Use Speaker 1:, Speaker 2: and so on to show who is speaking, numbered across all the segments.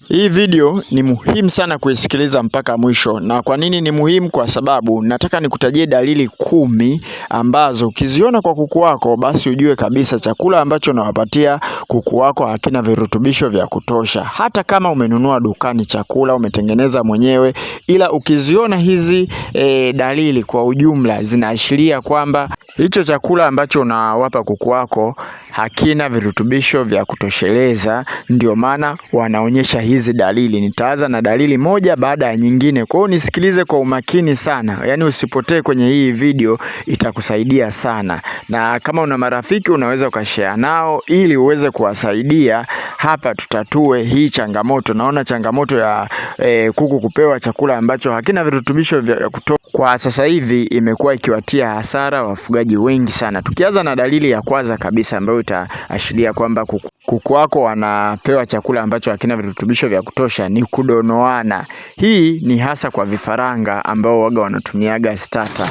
Speaker 1: Hii video ni muhimu sana kuisikiliza mpaka mwisho. Na kwa nini ni muhimu? Kwa sababu nataka nikutajie dalili 10 ambazo ukiziona kwa kuku wako basi ujue kabisa chakula ambacho unawapatia kuku wako hakina virutubisho vya kutosha. Hata kama umenunua dukani chakula umetengeneza mwenyewe, ila ukiziona hizi dalili kwa ujumla zinaashiria kwamba hicho chakula ambacho unawapa kuku wako hakina virutubisho vya kutosheleza. Ndio maana wanaonyesha hizi dalili. Nitaanza na dalili moja baada ya nyingine. Kwa hiyo nisikilize kwa umakini sana. Yaani usipotee kwenye hii video, itakusaidia sana. Na kama una marafiki unaweza ukashare nao ili uweze kuwasaidia hapa tutatue hii changamoto. Naona changamoto ya kuku kupewa chakula ambacho hakina virutubisho vya kutosha kwa sasa hivi imekuwa ikiwatia hasara wafugaji wengi sana. Tukianza na dalili ya kwanza kabisa ambayo itaashiria kwamba kuku wako wanapewa chakula ambacho hakina virutubisho vya kutosha ni kudonoana. Hii ni hasa kwa vifaranga ambao waga wanatumiaga starter.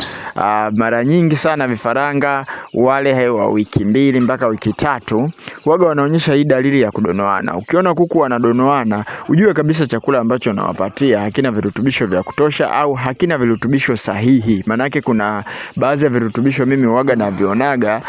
Speaker 1: Mara nyingi sana vifaranga wale wa wiki 2 mpaka wiki 3 waga wanaonyesha hii dalili ya kudonoana. Ukiona kuku wanadonoana, ujue kabisa chakula ambacho unawapatia hakina virutubisho vya kutosha au hakina virutubisho sahihi. Manake kuna baadhi ya virutubisho mimi waga navionaga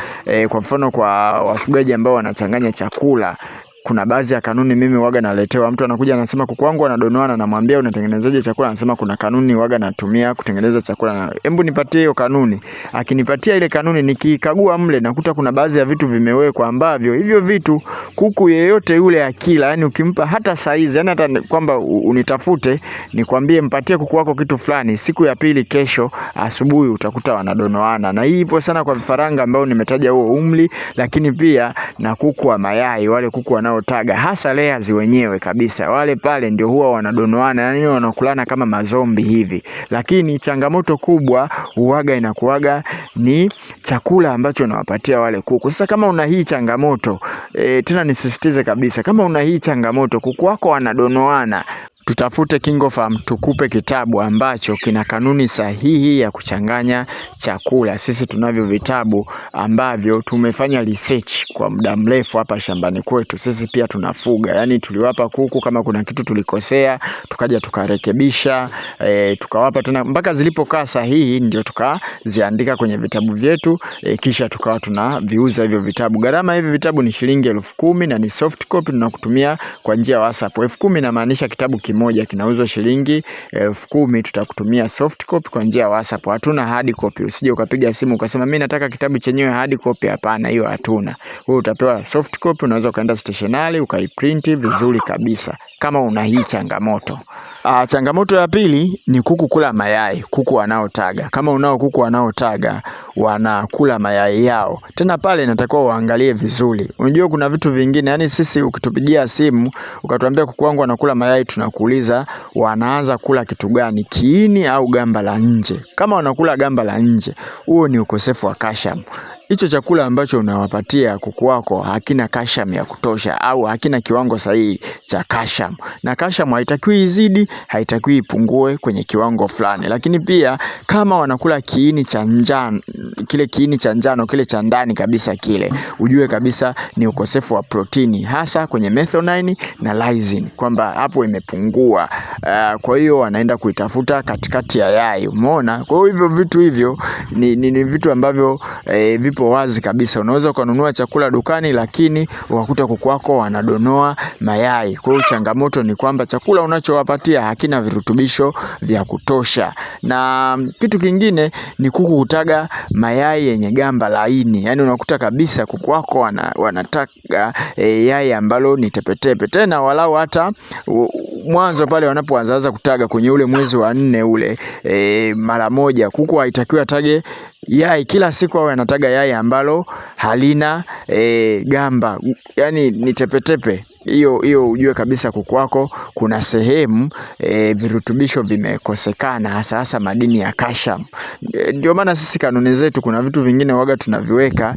Speaker 1: kwa mfano kwa wafugaji ambao wanachanganya chakula. Kuna baadhi ya kanuni mimi waga naletewa. Mtu anakuja anasema kuku wangu wanadonoana, namwambia unatengenezaje chakula? Anasema kuna kanuni waga natumia kutengeneza chakula, na hebu nipatie hiyo kanuni. Akinipatia ile kanuni, nikikagua mle nakuta kuna baadhi ya vitu vimewekwa ambavyo hivyo vitu kuku yeyote yule akila, yani ukimpa hata saizi, yani hata kwamba unitafute nikwambie mpatie kuku wako kitu fulani, siku ya pili kesho asubuhi utakuta wanadonoana. Na hii ipo sana kwa vifaranga ambao nimetaja huo umri, lakini pia na kuku wa mayai, wale kuku wanaotaga hasa layers wenyewe kabisa, wale pale ndio huwa wanadonoana, yani wanakulana kama mazombi hivi. Lakini changamoto kubwa huaga inakuaga ni chakula ambacho unawapatia wale kuku. Sasa kama una hii changamoto tena nisisitize kabisa, kama una hii changamoto kuku wako wanadonoana, tutafute KingoFarm tukupe kitabu ambacho kina kanuni sahihi ya kuchanganya chakula. Sisi tunavyo vitabu ambavyo tumefanya research kwa muda mrefu hapa shambani kwetu. Sisi pia tunafuga. Yaani tuliwapa kuku, kama kuna kitu tulikosea tukaja tukarekebisha, tukawapa tena mpaka zilipokaa sahihi, ndio tukaziandika kwenye vitabu vyetu, kisha tukawa tunaviuza hivyo vitabu. Gharama hivi vitabu ni shilingi 10,000 na ni soft copy tunakutumia kwa njia ya WhatsApp. 10,000 inamaanisha kitabu moja kinauzwa shilingi 10,000, tutakutumia soft copy kwa njia ya WhatsApp. Hatuna hard copy. Usije ukapiga simu ukasema mimi nataka kitabu chenyewe hard copy. Hapana, hiyo hatuna. Wewe utapewa soft copy, unaweza ukaenda stationery ukaiprint vizuri kabisa kama una hii changamoto. Changamoto ya pili ni kuku kula mayai, kuku wanaotaga. Kama unao kuku wanaotaga wanakula mayai yao, tena pale inatakiwa uangalie vizuri. Unajua kuna vitu vingine, yani sisi ukitupigia simu ukatuambia kuku wangu wanakula mayai, tunakuuliza wanaanza kula kitu gani, kiini au gamba la nje? Kama wanakula gamba la nje, huo ni ukosefu wa calcium. Hicho chakula ambacho unawapatia kuku wako hakina calcium ya kutosha au hakina kiwango sahihi cha calcium. Na calcium haitakiwi izidi, haitakiwi ipungue kwenye kiwango fulani. Lakini pia kama wanakula kiini cha njano, kile kiini cha njano, kile cha ndani kabisa kile, ujue kabisa ni ukosefu wa protini hasa kwenye methionine na lysine, kwamba hapo imepungua. Kwa hiyo wanaenda kuitafuta katikati ya yai. Umeona? Kwa hiyo hivyo vitu hivyo ni vitu ambavyo vipo wazi kabisa. Unaweza kununua chakula dukani lakini ukakuta kuku wako wanadonoa mayai. Kwa hiyo changamoto ni kwamba chakula unachowapatia hakina virutubisho vya kutosha. Na kitu kingine ni kuku kutaga mayai yenye gamba laini. Yaani unakuta kabisa kuku wako wanataka yai ambalo ni tepetepe. Tena walau hata mwanzo pale wanapoanza kutaga kwenye ule mwezi wa 4 ule, mara moja kuku haitakiwi atage yai kila siku, au anataga yai ambalo halina gamba, yani ni tepetepe. Hiyo ujue kabisa kuku wako kuna sehemu virutubisho vimekosekana, hasa madini ya calcium. Ndio maana sisi kanuni zetu kuna vitu vingine waga tunaviweka,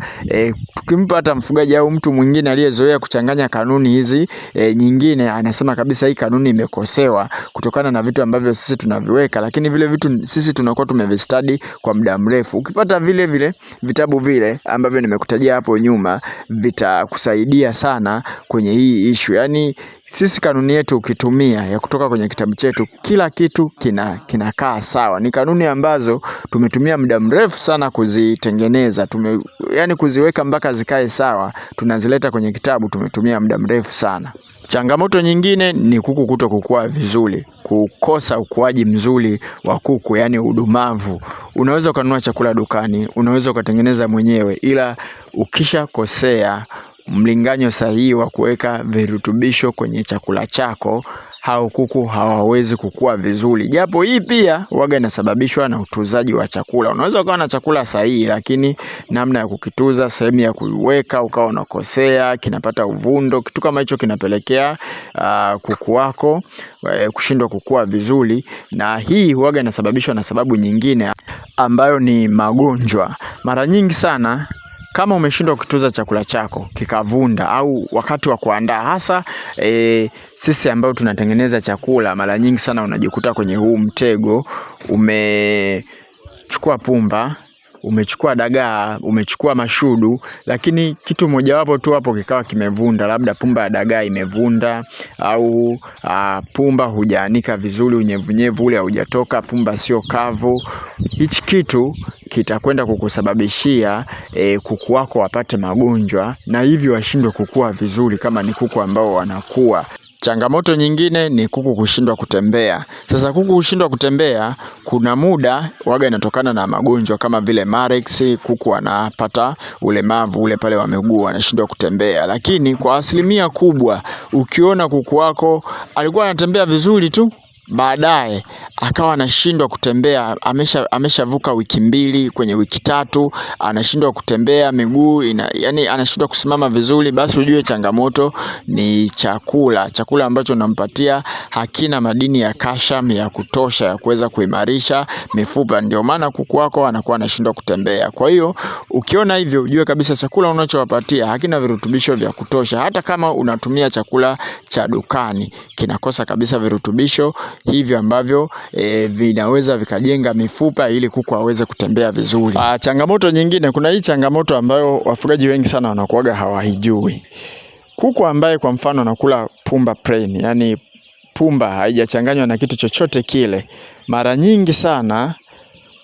Speaker 1: tukimpa hata mfugaji au mtu mwingine aliyezoea kuchanganya kanuni hizi nyingine, anasema kabisa hii kanuni imekosewa kutokana na vitu ambavyo sisi tunaviweka, lakini vile vitu sisi tunakuwa tumevistudy kwa muda mrefu. Ukipata vile vitabu vile ambavyo nimekutajia hapo nyuma, vitakusaidia sana kwenye hii issue. Yani sisi kanuni yetu ukitumia ya kutoka kwenye kitabu chetu, kila kitu kinakaa sawa. Ni kanuni ambazo tumetumia muda mrefu sana kuzitengeneza. Yani kuziweka mpaka zikae sawa, tunazileta kwenye kitabu, tumetumia muda mrefu sana. Changamoto nyingine ni kuku kuto kukua vizuri, kukosa ukuaji mzuri wa kuku, yani udumavu. Unaweza ukanunua chakula dukani, unaweza ukatengeneza mwenyewe, ila ukisha kosea mlinganyo sahihi wa kuweka virutubisho kwenye chakula chako, hao kuku hawawezi kukua vizuri. Japo hii pia huwaga inasababishwa na utunzaji wa chakula. Unaweza ukawa na chakula sahihi, lakini namna ya kukituza, sehemu ya kuweka ukawa unakosea, kinapata uvundo, kitu kama hicho kinapelekea kuku wako kushindwa kukua vizuri. Na hii huwaga inasababishwa na sababu nyingine ambayo ni magonjwa. Mara nyingi sana kama umeshindwa kutunza chakula chako kikavunda, au wakati wa kuandaa, hasa sisi ambao tunatengeneza chakula, mara nyingi sana unajikuta kwenye huu mtego. Umechukua pumba, umechukua dagaa, umechukua mashudu, lakini kitu mojawapo tu hapo kikawa kimevunda. Labda pumba ya dagaa imevunda, au pumba hujaanika vizuri, unyevunyevu ule haujatoka, pumba sio kavu. Hichi kitu kitakwenda kukusababishia kuku wako wapate magonjwa, na hivyo washindwe kukua vizuri kama ni kuku ambao wanakuwa. Changamoto nyingine ni kuku kushindwa kutembea. Sasa kuku kushindwa kutembea, kuna muda waga inatokana na magonjwa kama vile Marex. Kuku wanapata ulemavu ule pale wa miguu, wanashindwa kutembea. Lakini kwa asilimia kubwa, ukiona kuku wako alikuwa anatembea vizuri tu, baadaye akawa anashindwa kutembea, ameshavuka wiki 2, kwenye wiki 3 anashindwa kutembea, miguu yani anashindwa kusimama vizuri, basi ujue changamoto ni chakula. Chakula ambacho unampatia hakina madini ya calcium ya kutosha ya kuweza kuimarisha mifupa, ndio maana kuku wako anakuwa anashindwa kutembea. Kwa hiyo ukiona hivyo, ujue kabisa chakula unachowapatia hakina virutubisho vya kutosha. Hata kama unatumia chakula cha dukani, kinakosa kabisa virutubisho hivyo ambavyo vinaweza vikajenga mifupa ili kuku aweze kutembea vizuri. Changamoto nyingine, kuna hii changamoto ambayo wafugaji wengi sana wanakuaga hawahijui. Kuku ambaye kwa mfano anakula pumba plain, yani pumba haijachanganywa na kitu chochote kile, mara nyingi sana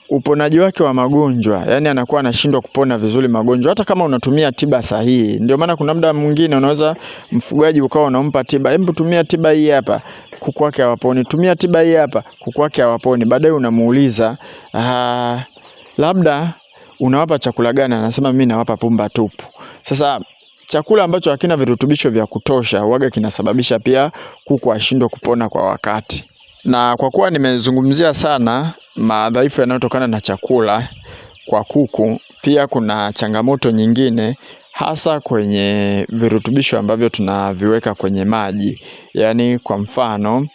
Speaker 1: uponaji wake wa magonjwa, yani anakuwa anashindwa kupona vizuri magonjwa hata kama unatumia tiba sahihi. Ndio maana kuna muda mwingine unaweza mfugaji ukawa unampa tiba, hebu tumia tiba hii hapa, kuku wake hawaponi, tumia tiba hii hapa, kuku wake hawaponi. Baadaye unamuuliza labda unawapa chakula gani? Anasema mimi nawapa pumba tupu. Sasa chakula ambacho hakina virutubisho vya kutosha huwaga kinasababisha pia kuku ashindwe kupona kwa wakati. Na kwa kuwa nimezungumzia sana madhaifu yanayotokana na chakula kwa kuku, pia kuna changamoto nyingine hasa kwenye virutubisho ambavyo tunaviweka kwenye maji. Yani kwa mfano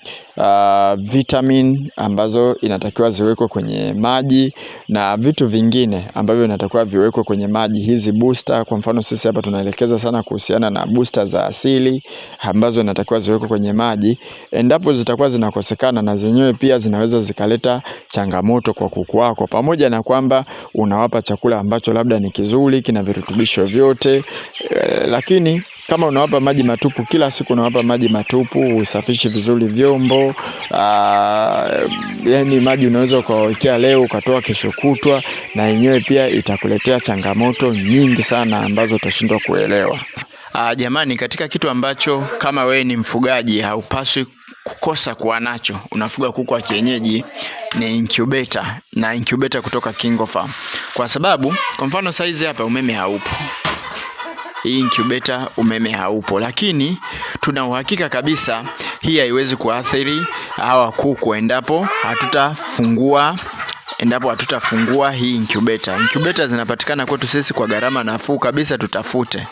Speaker 1: vitamin ambazo inatakiwa ziwekwe kwenye maji, na vitu vingine ambavyo inatakiwa viwekwe kwenye maji. Hizi booster, kwa mfano sisi hapa tunaelekeza sana kuhusiana na booster za asili ambazo inatakiwa ziwekwe kwenye maji. Endapo zitakuwa zinakosekana, na zenyewe pia zinaweza zikaleta changamoto kwa kuku wako, pamoja na kwamba unawapa chakula ambacho labda ni kizuri, kina virutubisho vyote, lakini kama unawapa maji matupu kila siku, unawapa maji matupu, usafishi vizuri vyombo, yani maji unaweza ukawekea leo ukatoa kesho kutwa, na yenyewe pia itakuletea changamoto nyingi sana ambazo utashindwa kuelewa. Jamani, katika kitu ambacho kama wewe ni mfugaji haupaswi kukosa kuwa nacho, unafuga kuku wa kienyeji, ni incubator, na incubator kutoka KingoFarm. Kwa sababu kwa mfano saizi hapa umeme haupo, hii incubator umeme haupo, lakini tuna uhakika kabisa hii haiwezi kuathiri hawa kuku endapo hatutafungua hii incubator. Incubator zinapatikana kwetu sisi kwa gharama nafuu kabisa, tutafute.